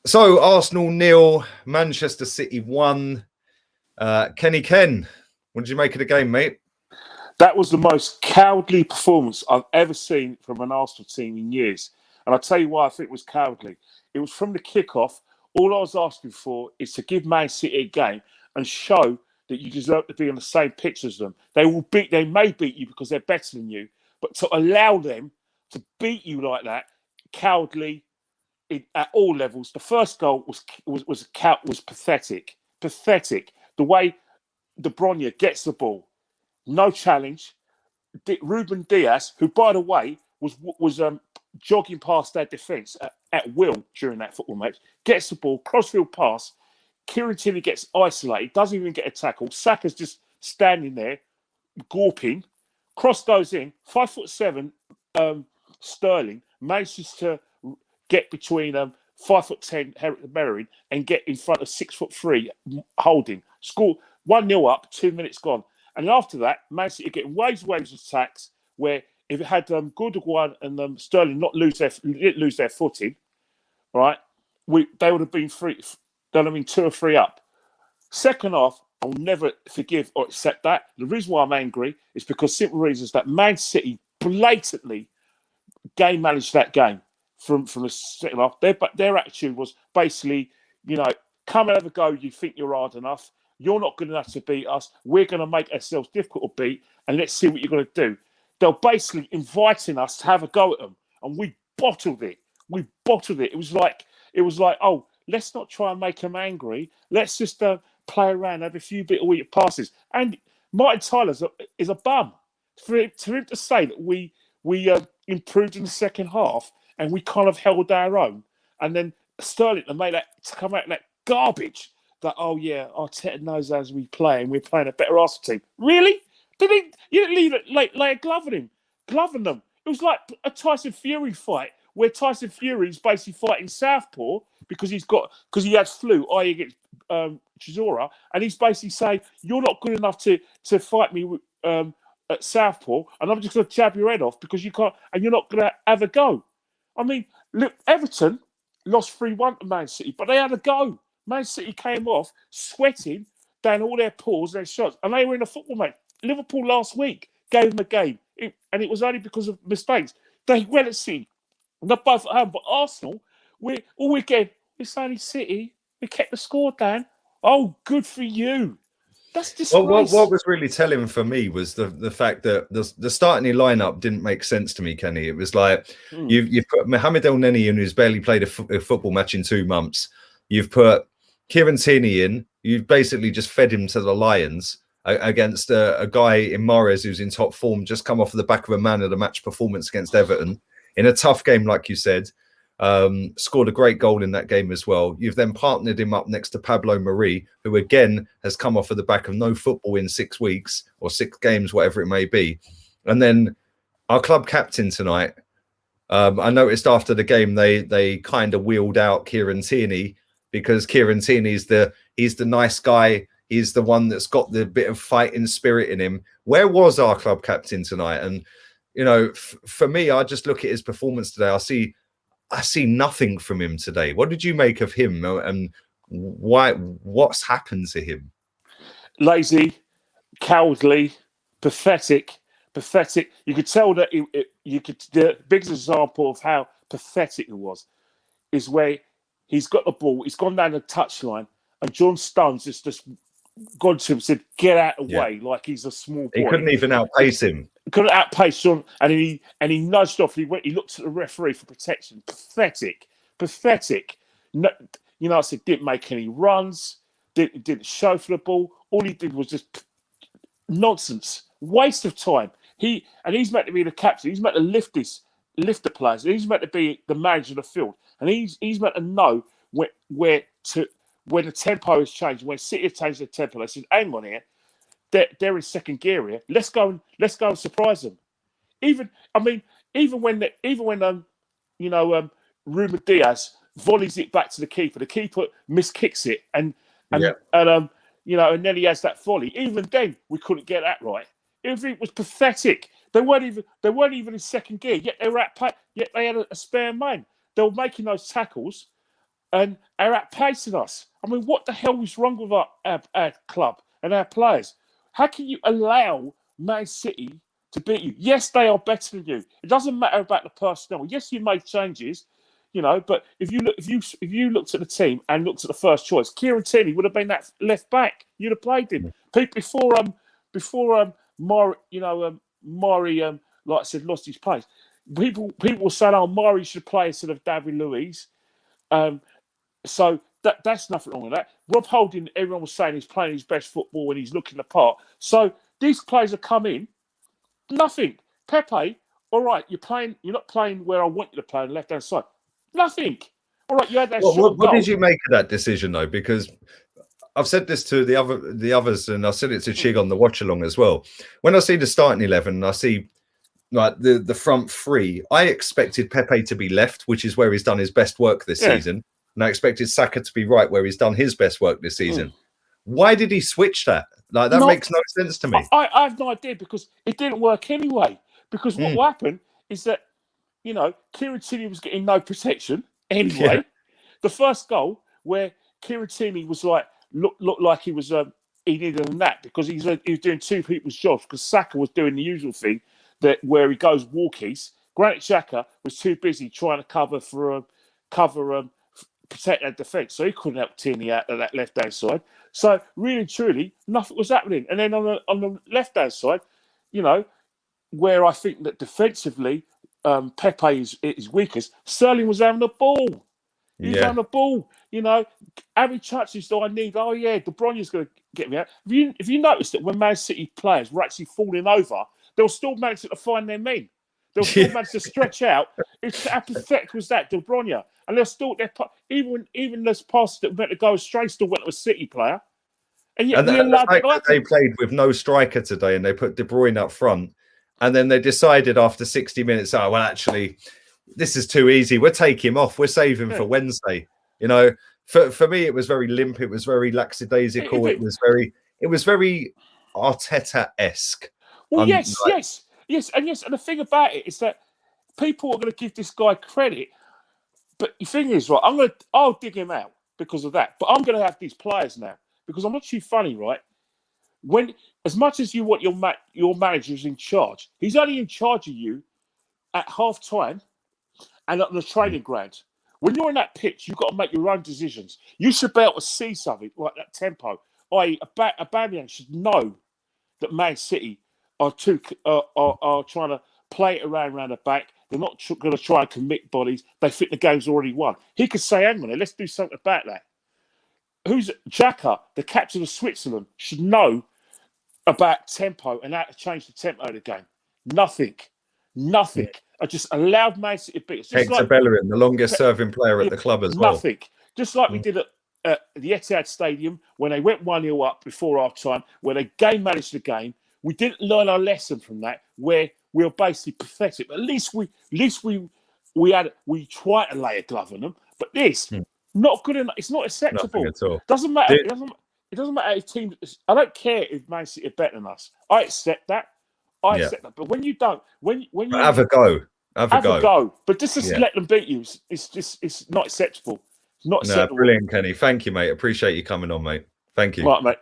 So Arsenal 0, Manchester City 1. Kenny Ken, what did you make of the game, mate? That was the most cowardly performance I've ever seen from an Arsenal team in years. And I'll tell you why I think it was cowardly. It was from the kickoff. All I was asking for is to give Man City a game and show that you deserve to be on the same pitch as them. They may beat you because they're better than you, but to allow them to beat you like that, cowardly at all levels. The first goal was pathetic. Pathetic. The way De Bruyne gets the ball, no challenge. Ruben Diaz, who by the way was jogging past their defence at will during that football match, gets the ball, crossfield pass. Kieran Tierney gets isolated, doesn't even get a tackle. Saka's just standing there, gawping. Cross goes in. 5'7" Sterling manages to get between 5'10" Eric Bellerin and get in front of 6'3" Holding. Score 1-0 up, 2 minutes gone. And after that, Man City getting waves of attacks where if it had Gundogan and Sterling not lose their footing, right, they would have been three. They'd have been 2 or 3 up. Second half, I'll never forgive or accept that. The reason why I'm angry is because simple reasons that Man City blatantly game managed that game from the second half. Their attitude was basically, come and have a go. You think you're hard enough. You're not good enough to beat us. We're going to make ourselves difficult to beat, and let's see what you're going to do. They're basically inviting us to have a go at them, and we bottled it. It was like, oh, let's not try and make them angry. Let's just play around, have a few bit of weak passes. And Martin Tyler is a bum. For him to say that we improved in the second half and we kind of held our own, and then Sterling to come out that garbage. That, oh yeah, Arteta knows as we play and we're playing a better Arsenal team. Really? You didn't leave it lay a glove on them. It was like a Tyson Fury fight where Tyson Fury is basically fighting Southpaw because he had flu, i.e. against Chisora, and he's basically saying, you're not good enough to fight me at Southpaw, and I'm just going to jab your head off because you can't, and you're not going to have a go. I mean, look, Everton lost 3-1 to Man City, but they had a go. Man City came off sweating down all their pulls, their shots, and they were in a football match. Liverpool last week gave them a game, and it was only because of mistakes. They went at City, not both at home, but Arsenal, we're it's only City. We kept the score down. Oh, good for you. That's disgrace. Well, what was really telling for me was the fact that the starting lineup didn't make sense to me, Kenny. It was like you've put Mohamed El Neni in, who's barely played a football match in 2 months. You've put Kieran Tierney in. You've basically just fed him to the Lions against a guy in Mahrez who's in top form, just come off the back of a man of the match performance against Everton in a tough game, like you said. Scored a great goal in that game as well. You've then partnered him up next to Pablo Mari, who again has come off of the back of no football in 6 weeks or 6 games, whatever it may be. And then our club captain tonight, I noticed after the game they kind of wheeled out Kieran Tierney because Kieran Tierney's he's the nice guy. He's the one that's got the bit of fighting spirit in him. Where was our club captain tonight? And for me, I just look at his performance today. I see nothing from him today. What did you make of him, and what's happened to him? Lazy, cowardly, pathetic. You could tell that the biggest example of how pathetic it was is where he's got the ball, he's gone down the touchline, and John Stones has just gone to him and said, get out of the way, like he's a small boy. He couldn't even outpace him. Couldn't outpace John, and he nudged off. He looked at the referee for protection. Pathetic. No, I said, didn't make any runs, didn't show for the ball. All he did was just nonsense, waste of time. He's meant to be the captain. He's meant to lift the players. He's meant to be the manager of the field, and he's meant to know where the tempo has changed. When City have changed their tempo, they said, hang on here. They're in second gear here. Let's go and surprise them. Even when Ruben Diaz volleys it back to the keeper miskicks it, and then he has that volley. Even then, we couldn't get that right. Everything was pathetic. They weren't even in second gear. Yet they were yet they had a spare man. They were making those tackles. and are outpacing us. I mean, what the hell is wrong with our club and our players? How can you allow Man City to beat you? Yes, they are better than you. It doesn't matter about the personnel. Yes, you made changes, you know, but if you looked at the team and looked at the first choice, Kieran Tierney would have been that left back. You'd have played him. Before Murray, like I said, lost his place. People were saying, "Oh, Murray should play instead of David Luiz." So that's nothing wrong with that. Rob Holding, everyone was saying he's playing his best football and he's looking the part. So these players have come in, nothing. Pepe, all right, you're not playing where I want you to play on the left hand side. Nothing. All right, you had that shot. What did you make of that decision though? Because I've said this to the others, and I said it to Chig on the watch along as well. When I see the starting 11, and I see like the front three, I expected Pepe to be left, which is where he's done his best work this season. And I expected Saka to be right, where he's done his best work this season. Why did he switch that? Like, that makes no sense to me. I have no idea, because it didn't work anyway. Because what will happen is that, you know, Kieran Tierney was getting no protection anyway. Yeah. The first goal, where Kieran Tierney was like, looked like he was he needed a nap, because he was doing two people's jobs, because Saka was doing the usual thing where he goes walkies. Granit Xhaka was too busy trying to protect that defence, so he couldn't help Tierney out of that left hand side. So really and truly, nothing was happening. And then on the left hand side, you know, where I think that defensively Pepe is weakest, Sterling was having the ball. He was having the ball. You know, having touches that I need. Oh yeah, De Bruyne's going to get me out. Have you noticed that when Man City players were actually falling over, they'll still manage to find their men. They'll still manage to stretch out. It's how pathetic was that, De Bruyne? And they're still even those passes that meant to go astray still went to a City player. And yet they played with no striker today, and they put De Bruyne up front, and then they decided after 60 minutes, oh well, actually, this is too easy. We'll take him off. We'll save him for Wednesday. You know, for me, it was very limp. It was very lackadaisical. It was very Arteta-esque. Well, yes. And the thing about it is that people are going to give this guy credit, but the thing is, right, I'll dig him out because of that. But I'm going to have these players now, because I'm not too funny, right? When, as much as you want your manager's in charge, he's only in charge of you at half time and on the training ground. When you're on that pitch, you've got to make your own decisions. You should be able to see something like that tempo. Aubameyang should know that Man City are trying to play it around the back. They're not going to try and commit bodies. They think the game's already won. He could say, hang on, let's do something about that. Who's Xhaka, the captain of Switzerland, should know about tempo and how to change the tempo of the game. Nothing. I just allowed Man City to beat us. Hector Bellerin, the longest serving player at the club as well. Nothing. Just like we did at the Etihad Stadium when they went 1-0 up before half time, where they game managed the game. We didn't learn our lesson from that, where we were basically pathetic. But at least we tried to lay a glove on them. But this, not good enough. It's not acceptable. Nothing at all. Doesn't matter. It doesn't matter if team. I don't care if Man City are better than us. I accept that. Accept that. But when you don't, when you have a go, have a go. But just let them beat you. It's not acceptable. It's not acceptable. Brilliant, Kenny. Thank you, mate. Appreciate you coming on, mate. Thank you. Right, mate.